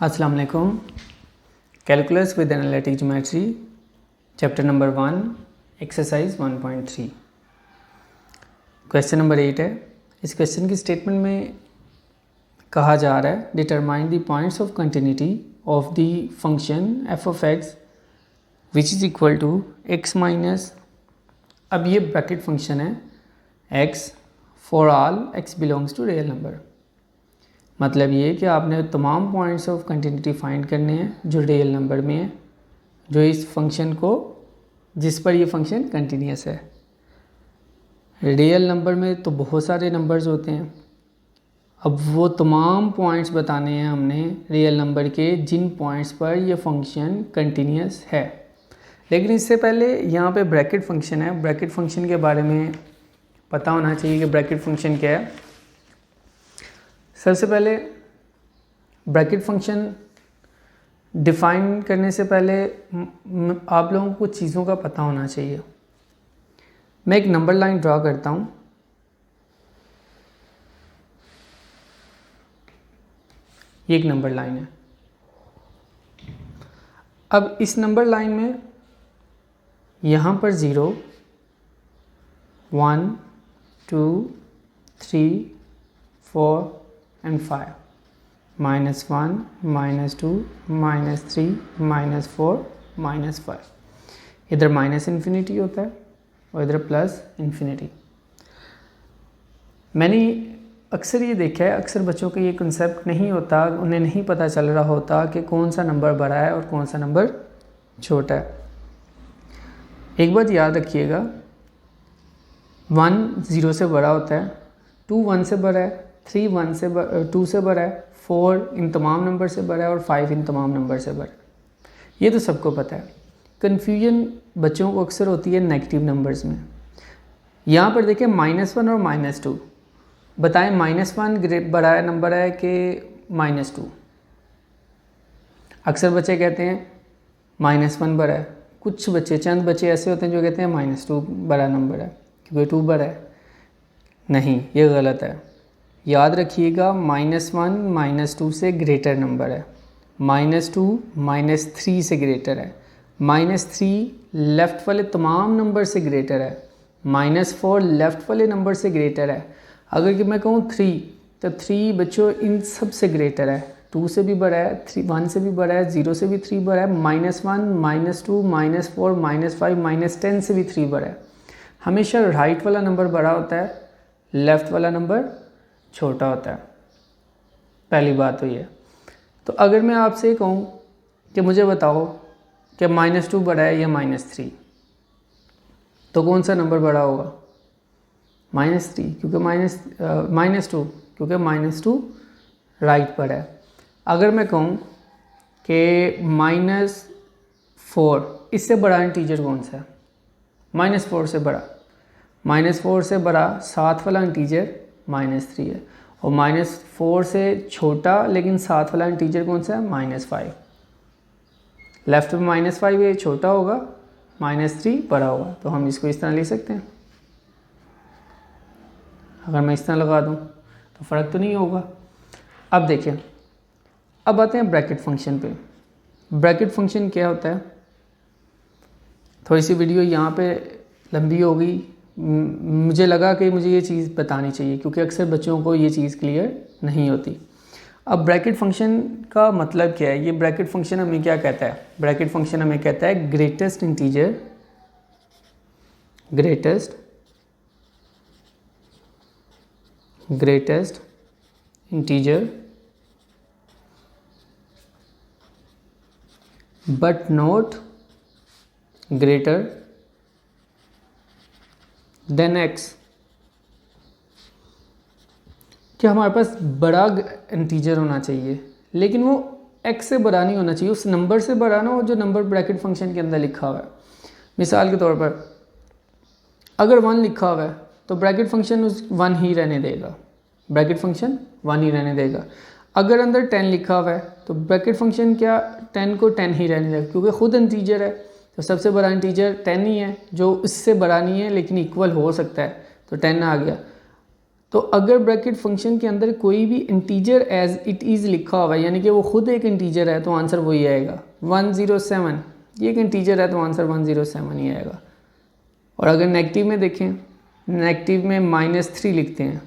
अस्सलाम वालेकुम। Calculus with analytic geometry chapter number 1 exercise 1.3 question number 8 है। इस क्वेश्चन की स्टेटमेंट में कहा जा रहा है determine the points of continuity of the function F of X which is equal to X minus, अब ये ब्रैकेट फंक्शन है X for all X belongs to real number. मतलब ये कि आपने तमाम पॉइंट्स ऑफ कंटिन्यूटी फाइंड करने हैं जो रियल नंबर में है, जो इस फंक्शन को जिस पर ये फंक्शन कंटिन्यूस है। रियल नंबर में तो बहुत सारे नंबर्स होते हैं, अब वो तमाम पॉइंट्स बताने हैं हमने रियल नंबर के जिन पॉइंट्स पर ये फंक्शन कंटिन्यूस है। लेकिन इससे पहले यहाँ पे ब्रैकेट फंक्शन है, ब्रैकेट फंक्शन के बारे में पता होना चाहिए कि ब्रैकेट फंक्शन क्या है। सबसे पहले ब्रैकेट फंक्शन डिफ़ाइन करने से पहले आप लोगों को कुछ चीज़ों का पता होना चाहिए। मैं एक नंबर लाइन ड्रॉ करता हूँ। ये एक नंबर लाइन है। अब इस नंबर लाइन में यहाँ पर 0, 1, 2, 3, 4 and 5, -1, -2, -3, -4, -5। इधर माइनस इन्फिनिटी होता है और इधर प्लस इन्फिनिटी। मैंने अक्सर ये देखा है, अक्सर बच्चों को ये कंसेप्ट नहीं होता, उन्हें नहीं पता चल रहा होता कि कौन सा नंबर बड़ा है और कौन सा नंबर छोटा है। एक बात याद रखिएगा, 1 0 से बड़ा होता है, 2 1 से बड़ा है, 3 2 से बड़ा है, 4 इन तमाम नंबर से बड़ा है और 5 इन तमाम नंबर से बड़ा है। ये तो सबको पता है। कन्फ्यूजन बच्चों को अक्सर होती है नेगेटिव नंबर्स में। यहाँ पर देखिए -1 और -2, बताएं -1 बड़ा नंबर है कि -2। अक्सर बच्चे कहते हैं -1 बड़ा है, कुछ बच्चे चंद बच्चे ऐसे होते हैं जो कहते हैं -2 बड़ा नंबर है क्योंकि 2 बड़ा है। नहीं, ये गलत है। याद रखिएगा -1 -2 से ग्रेटर नंबर है, -2 -3 से ग्रेटर है, -3 लेफ़्ट वाले तमाम नंबर से ग्रेटर है, -4 लेफ़्ट वाले नंबर से ग्रेटर है। अगर कि मैं कहूँ 3 तो 3 बच्चों इन सब से ग्रेटर है, 2 से भी बड़ा है, 1 से भी बड़ा है, 0 से भी 3 बड़ा है, -1 -2 -4 -5 -10 से भी 3 बड़ा है। हमेशा राइट वाला नंबर बड़ा होता है, लेफ़्ट वाला नंबर छोटा होता है। पहली बात तो ये। तो अगर मैं आपसे कहूँ कि मुझे बताओ कि -2 बड़ा है या -3, तो कौन सा नंबर बड़ा होगा? -3, क्योंकि -2 क्योंकि -2 राइट पर है। अगर मैं कहूँ कि -4, इससे बड़ा इंटीजर कौन सा है? -4 से बड़ा, -4 से बड़ा साथ वाला इंटीजर -3 है, और -4 से छोटा लेकिन साथ वाला इंटीजर कौन सा है? -5। लेफ्ट में -5 ये छोटा होगा, -3 बड़ा होगा। तो हम इसको इस तरह लिख सकते हैं। अगर मैं इस तरह लगा दूं तो फ़र्क तो नहीं होगा। अब देखिए, अब आते हैं ब्रैकेट फंक्शन पे। ब्रैकेट फंक्शन क्या होता है? थोड़ी सी वीडियो यहाँ पे लंबी हो गई, मुझे लगा कि मुझे ये चीज़ बतानी चाहिए क्योंकि अक्सर बच्चों को ये चीज़ क्लियर नहीं होती। अब ब्रैकेट फंक्शन का मतलब क्या है? ये ब्रैकेट फंक्शन हमें क्या कहता है? ब्रैकेट फंक्शन हमें कहता है greatest integer but not greater than x। कि हमारे पास बड़ा इंटीजर होना चाहिए लेकिन वो x से बड़ा नहीं होना चाहिए, उस नंबर से बड़ा ना हो जो नंबर ब्रैकेट फंक्शन के अंदर लिखा हुआ है। मिसाल के तौर पर अगर 1 लिखा हुआ है तो ब्रैकेट फंक्शन उस 1 ही रहने देगा, ब्रैकेट फंक्शन 1 ही रहने देगा। अगर अंदर 10 लिखा हुआ है तो ब्रैकेट फंक्शन क्या 10 को 10 ही रहने देगा क्योंकि खुद इंटीजर है। तो सबसे बड़ा इंटीजर 10 ही है, जो इससे बड़ा नहीं है लेकिन इक्वल हो सकता है, तो 10 आ गया। तो अगर ब्रैकेट फंक्शन के अंदर कोई भी इंटीजर एज इट इज़ लिखा हुआ है, यानी कि वो खुद एक इंटीजर है, तो आंसर वही आएगा 107। ये एक इंटीजर है तो आंसर 107 ही आएगा। और अगर नेगेटिव में देखें, नेगेटिव में -3 लिखते हैं,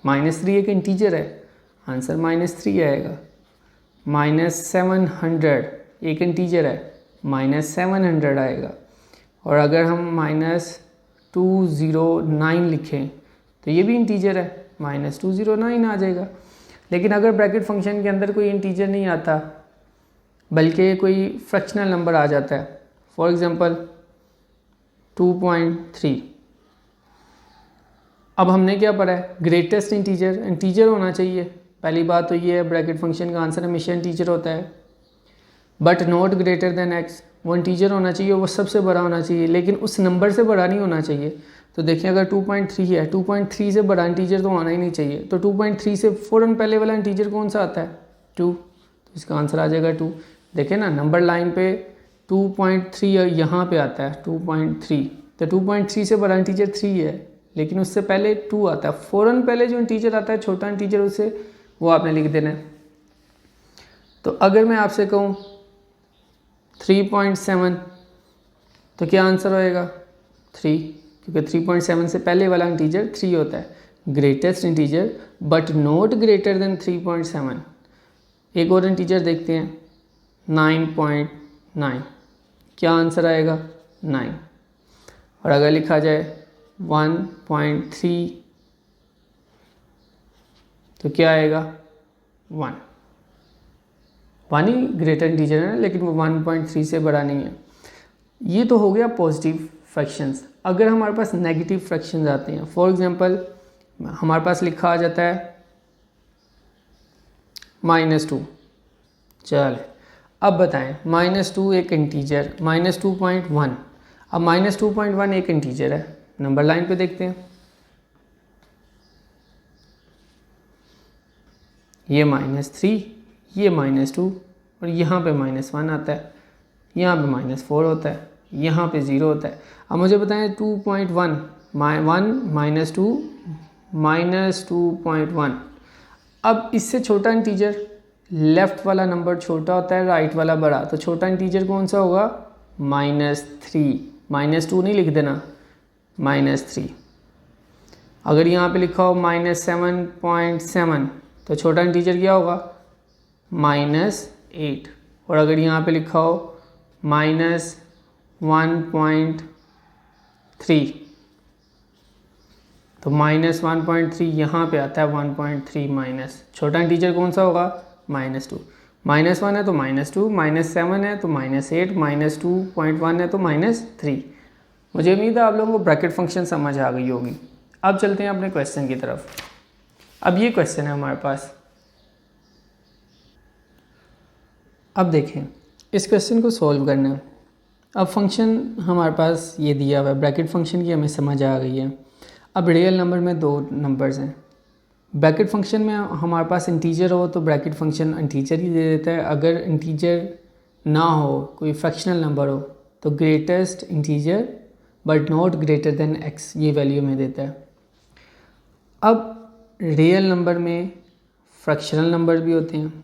-3 एक इंटीजर है, आंसर -3 आएगा। -700 एक इंटीजर है, -700 आएगा। और अगर हम -209 लिखें तो ये भी इंटीजर है, -209 आ जाएगा। लेकिन अगर ब्रैकेट फंक्शन के अंदर कोई इंटीजर नहीं आता बल्कि कोई फ्रैक्शनल नंबर आ जाता है, फॉर एग्ज़ाम्पल 2.3, अब हमने क्या पढ़ा है, ग्रेटेस्ट इंटीजर होना चाहिए। पहली बात तो ये है, ब्रैकेट फंक्शन का आंसर हमेशा इंटीजर होता है। But not greater than x, वो इंटीजर होना चाहिए, वो सबसे बड़ा होना चाहिए, लेकिन उस नंबर से बड़ा नहीं होना चाहिए। तो देखिए अगर 2.3 है, 2.3 से बड़ा इंटीजर तो आना ही नहीं चाहिए। तो 2.3 से फ़ौरन पहले वाला इंटीजर कौन सा आता है, 2, तो इसका आंसर आ जाएगा 2। देखिए ना नंबर लाइन पे 2.3 यहाँ पे आता है 2.3, तो 2.3 से बड़ा इंटीजर 3 है, लेकिन उससे पहले 2 आता है। फ़ौरन पहले जो इंटीजर आता है छोटा इंटीजर, उससे वो आपने लिख देना है। तो अगर मैं आपसे कहूँ 3.7, तो क्या आंसर होएगा 3, क्योंकि 3.7 से पहले वाला इंटीजर 3 होता है, greatest integer, but not greater than 3.7। एक और इंटीजर देखते हैं 9.9, क्या आंसर आएगा 9। और अगर लिखा जाए 1.3, तो क्या आएगा 1 ही ग्रेटर इंटीजर है, लेकिन वो 1.3 से बड़ा नहीं है। ये तो हो गया पॉजिटिव फ्रैक्शंस। अगर हमारे पास नेगेटिव फ्रैक्शंस आते हैं, फॉर एग्जांपल हमारे पास लिखा आ जाता है -2, चल अब बताएं -2 एक इंटीजर, -2.1, अब -2.1 एक इंटीजर है, नंबर लाइन पे देखते हैं, ये -3, ये -2, और यहाँ पे -1 आता है, यहाँ पे -4 होता है, यहाँ पे 0 होता है। अब मुझे बताएं 2.1 1 -2.1, अब इससे छोटा इंटीजर, लेफ़्ट वाला नंबर छोटा होता है, राइट वाला बड़ा, तो छोटा इंटीजर कौन सा होगा -3, -2 नहीं लिख देना, -3। अगर यहाँ पे लिखा हो -7.7, तो छोटा इंटीजर क्या होगा -8। और अगर यहाँ पे लिखा हो -1.3, तो -1.3 यहाँ पे आता है 1.3 माइनस, छोटा इंटीजर कौन सा होगा -2, -1 है तो -2, -7 है तो -8, -2.1 है तो -3। मुझे उम्मीद है आप लोगों को ब्रैकेट फंक्शन समझ आ गई होगी। अब चलते हैं अपने क्वेश्चन की तरफ। अब ये क्वेश्चन है हमारे पास, अब देखें इस क्वेश्चन को सॉल्व करना है। अब फंक्शन हमारे पास ये दिया हुआ है, ब्रैकेट फंक्शन की हमें समझ आ गई है। अब रियल नंबर में 2 नंबर्स हैं, ब्रैकेट फंक्शन में हमारे पास इंटीजर हो तो ब्रैकेट फंक्शन इंटीजर ही दे देता है, अगर इंटीजर ना हो, कोई फ्रैक्शनल नंबर हो, तो greatest integer but not greater than x, ये वैल्यू में देता है। अब रियल नंबर में फ्रैक्शनल नंबर भी होते हैं,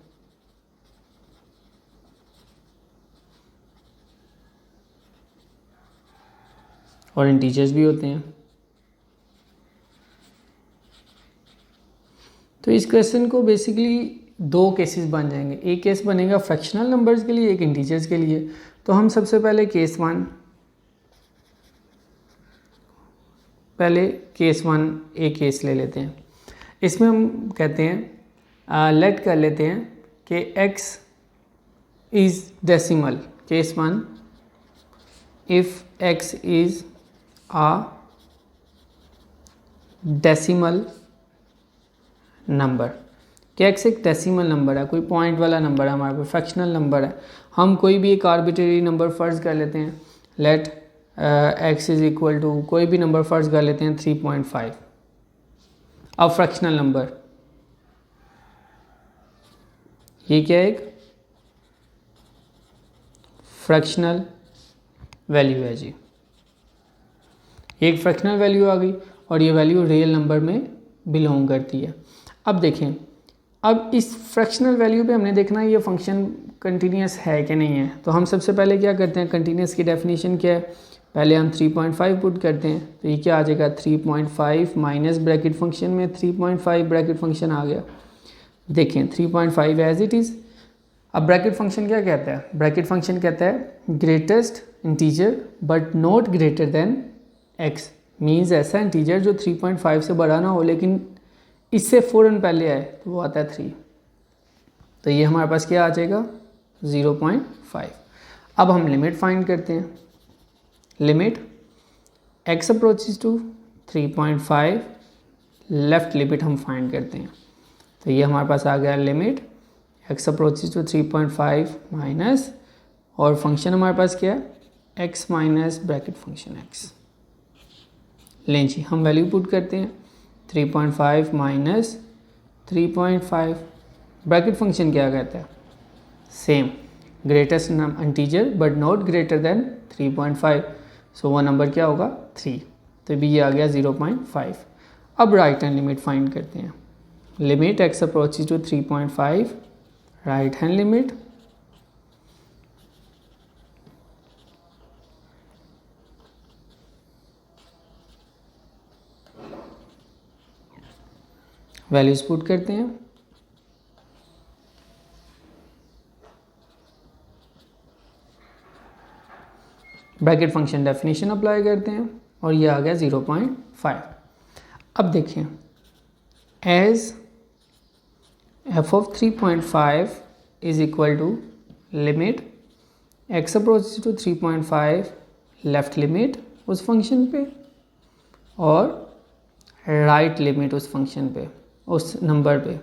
और इंटीजर्स भी होते हैं। तो इस क्वेश्चन को बेसिकली 2 केसेस बन जाएंगे, एक केस बनेगा फ्रैक्शनल नंबर्स के लिए, एक इंटीजर्स के लिए। तो हम सबसे पहले केस 1 एक केस ले लेते हैं। इसमें हम कहते हैं लेट कर लेते हैं कि x is decimal. Case 1, if x is a decimal number, कि x एक डेसिमल नंबर है, कोई पॉइंट वाला नंबर है, हमारे पास फ्रैक्शनल नंबर है। हम कोई भी एक आर्बिट्रेरी नंबर फ़र्ज़ कर लेते हैं, let x is equal to कोई भी नंबर फ़र्ज़ कर लेते हैं 3.5। अब फ्रैक्शनल नंबर, ये क्या है, एक फ्रैक्शनल वैल्यू है जी, एक फ्रैक्शनल वैल्यू आ गई, और ये वैल्यू रियल नंबर में बिलोंग करती है। अब देखें, अब इस फ्रैक्शनल वैल्यू पे हमने देखना है ये फंक्शन कंटिन्यूस है कि नहीं है। तो हम सबसे पहले क्या करते हैं, कंटिन्यूस की डेफिनेशन क्या है, पहले हम 3.5 पुट करते हैं। तो ये क्या आ जाएगा 3.5 माइनस ब्रैकेट फंक्शन में 3.5 ब्रैकेट फंक्शन आ गया। देखें 3.5 एज इट इज़। अब ब्रैकेट फंक्शन क्या कहता है, ब्रैकेट फंक्शन कहता है greatest integer but not greater than x, means ऐसा इंटीजर जो 3.5 से बड़ा ना हो लेकिन इससे फ़ौरन पहले आए, तो वो आता है 3। तो ये हमारे पास क्या आ जाएगा 0.5। अब हम लिमिट फाइंड करते हैं, limit x approaches to 3.5, left limit हम फाइंड करते हैं। तो ये हमारे पास आ गया limit x approaches to 3.5 minus, और फंक्शन हमारे पास क्या है x minus bracket function x। लें जी हम वैल्यू पुट करते हैं 3.5 माइनस 3.5, ब्रैकेट फंक्शन क्या कहता है, same greatest integer but not greater than 3.5, सो वो नंबर क्या होगा 3। तो भी ये आ गया 0.5। अब राइट हैंड लिमिट फाइंड करते हैं, limit x approaches to 3.5, right hand limit values put करते हैं, ब्रैकेट फंक्शन डेफिनेशन अप्लाई करते हैं और ये आ गया 0.5। अब देखें as f of 3.5 is equal to limit x approaches to 3.5, left limit उस फंक्शन पे और राइट लिमिट उस फंक्शन पे, उस नंबर पे,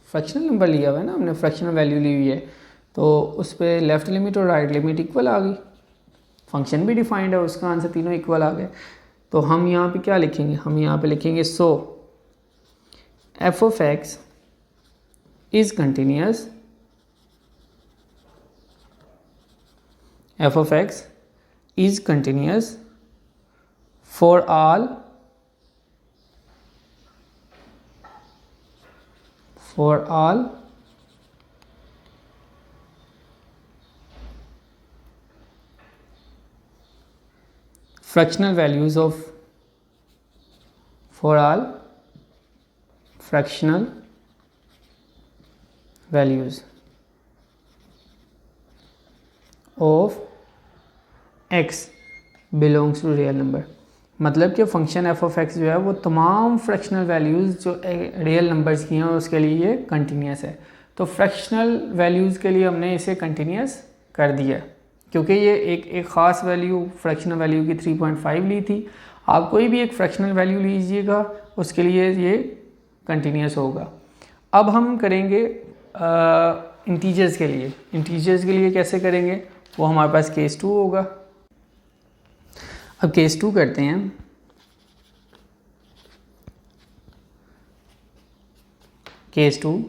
फ्रैक्शनल नंबर लिया हुआ है ना हमने, फ्रैक्शनल वैल्यू ली हुई है, तो उस पर लेफ़्ट लिमिट और राइट लिमिट इक्वल आ गई, फंक्शन भी डिफाइंड है, उसका आंसर तीनों इक्वल आ गए। तो हम यहाँ पे क्या लिखेंगे, हम यहाँ पे लिखेंगे सो f of x is continuous, f of x is continuous for all fractional values of fractional values of x belongs to real number। मतलब कि फंक्शन f of x जो है वो तमाम फ्रैक्शनल वैल्यूज़ जो रियल नंबर्स की हैं उसके लिए ये कंटिन्यूस है। तो फ्रैक्शनल वैल्यूज़ के लिए हमने इसे कंटिन्यूस कर दिया क्योंकि ये एक ख़ास वैल्यू फ्रैक्शनल वैल्यू की 3.5 ली थी। आप कोई भी एक फ्रैक्शनल वैल्यू लीजिएगा उसके लिए ये कंटिन्यूस होगा। अब हम करेंगे इंटीजर्स के लिए। इंटीजर्स के लिए कैसे करेंगे, वो हमारे पास केस 2 होगा। अब केस 2 करते हैं। Case 2,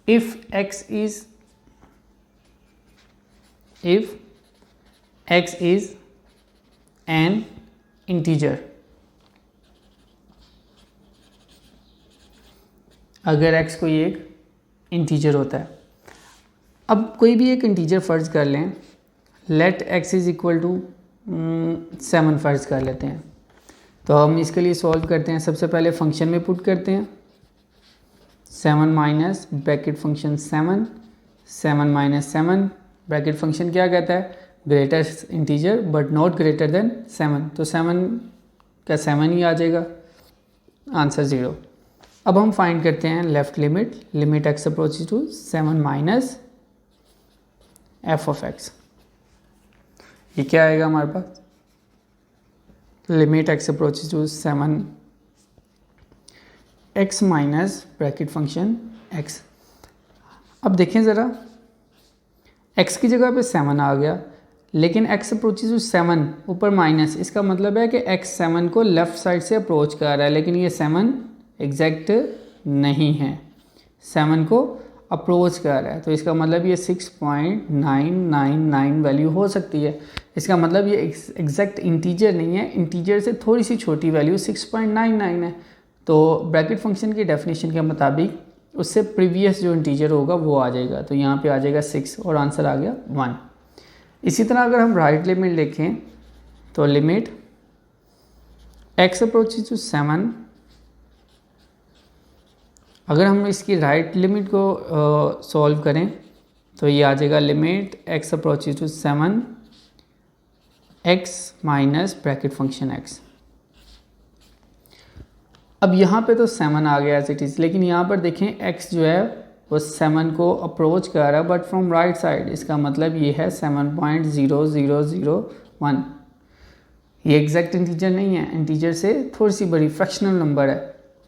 if x is an integer, अगर x कोई एक इंटीजर होता है। अब कोई भी एक इंटीजर फ़र्ज़ कर लें, let x is equal to 7 फ़र्ज़ कर लेते हैं। तो हम इसके लिए सॉल्व करते हैं। सबसे पहले फंक्शन में पुट करते हैं 7 minus bracket function 7 minus 7, bracket function क्या कहता है, greatest integer but not greater than 7, तो 7 का 7 ही आ जाएगा, आंसर 0। अब हम फाइंड करते हैं left limit, limit x approaches to 7 minus f of x। ये क्या आएगा हमारे पास, limit x approaches to 7 x minus bracket function x। अब देखें ज़रा, x की जगह पे 7 आ गया, लेकिन x अप्रोचेस टू 7 ऊपर माइनस, इसका मतलब है कि x 7 को लेफ़्ट साइड से अप्रोच कर रहा है, लेकिन ये 7 एग्जैक्ट नहीं है, 7 को अप्रोच कर रहा है। तो इसका मतलब ये 6.999 वैल्यू हो सकती है। इसका मतलब ये एग्जैक्ट इंटीजर नहीं है, इंटीजर से थोड़ी सी छोटी वैल्यू 6.99 है। तो ब्रैकेट फंक्शन की डेफिनेशन के मुताबिक उससे प्रीवियस जो इंटीजर होगा वो आ जाएगा, तो यहाँ पे आ जाएगा 6 और आंसर आ गया 1। इसी तरह अगर हम राइट लिमिट देखें तो लिमिट x अप्रोचेज टू 7, अगर हम इसकी राइट लिमिट को सॉल्व करें तो ये आ जाएगा limit x approaches to 7 x minus bracket function x। अब यहाँ पे तो 7 आ गया एज इट इज़, लेकिन यहाँ पर देखें x जो है वो 7 को अप्रोच कर रहा है बट फ्रॉम राइट साइड, इसका मतलब ये है 7.0001। ये एग्जैक्ट इंटीजर नहीं है, इंटीजर से थोड़ी सी बड़ी फ्रैक्शनल नंबर है,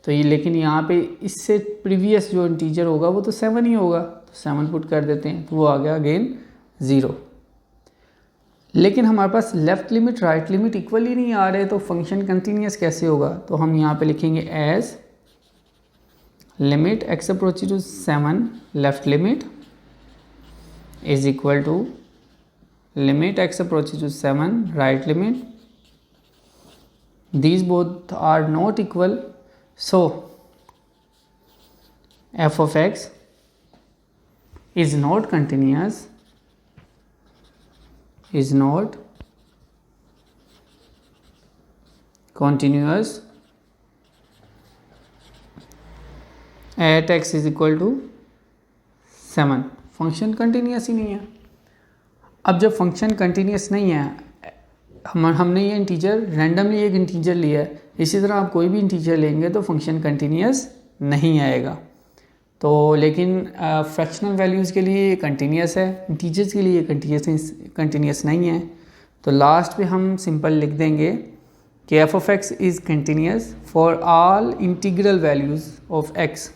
तो ये लेकिन यहाँ पे इससे प्रीवियस जो इंटीजर होगा वो तो 7 ही होगा, तो 7 पुट कर देते हैं तो वो आ गया अगेन 0। लेकिन हमारे पास left limit right limit equal ही नहीं आ रहे, तो फंक्शन कंटिन्यूस कैसे होगा? तो हम यहाँ पे लिखेंगे as limit x approaches to 7 left limit is equal to limit x approaches to 7 right limit. These both are not equal, so f of x is not continuous, is not continuous at x is equal to 7। Function continuous ही नहीं है। अब जब function continuous नहीं है, हमने ये integer randomly एक इंटीजर लिया है, इसी तरह आप कोई भी इंटीजर लेंगे तो फंक्शन कंटिन्यूस नहीं आएगा। तो लेकिन फ्रैक्शनल वैल्यूज़ के लिए ये कंटिन्यूस है, इंटीजर्स के लिए कंटिन्यूस नहीं है। तो लास्ट पे हम सिंपल लिख देंगे कि F of x is continuous for all integral values of x.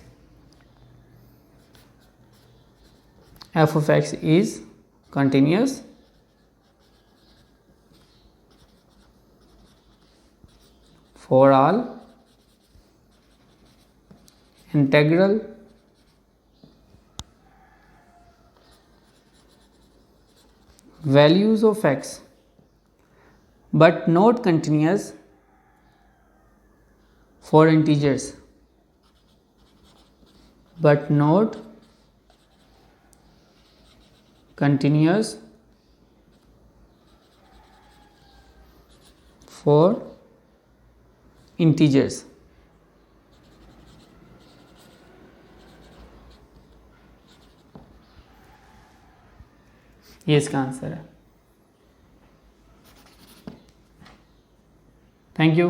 F of x is continuous for all integral values of x but not continuous for integers, but not continuous for integers. ये इसका answer है। Thank you.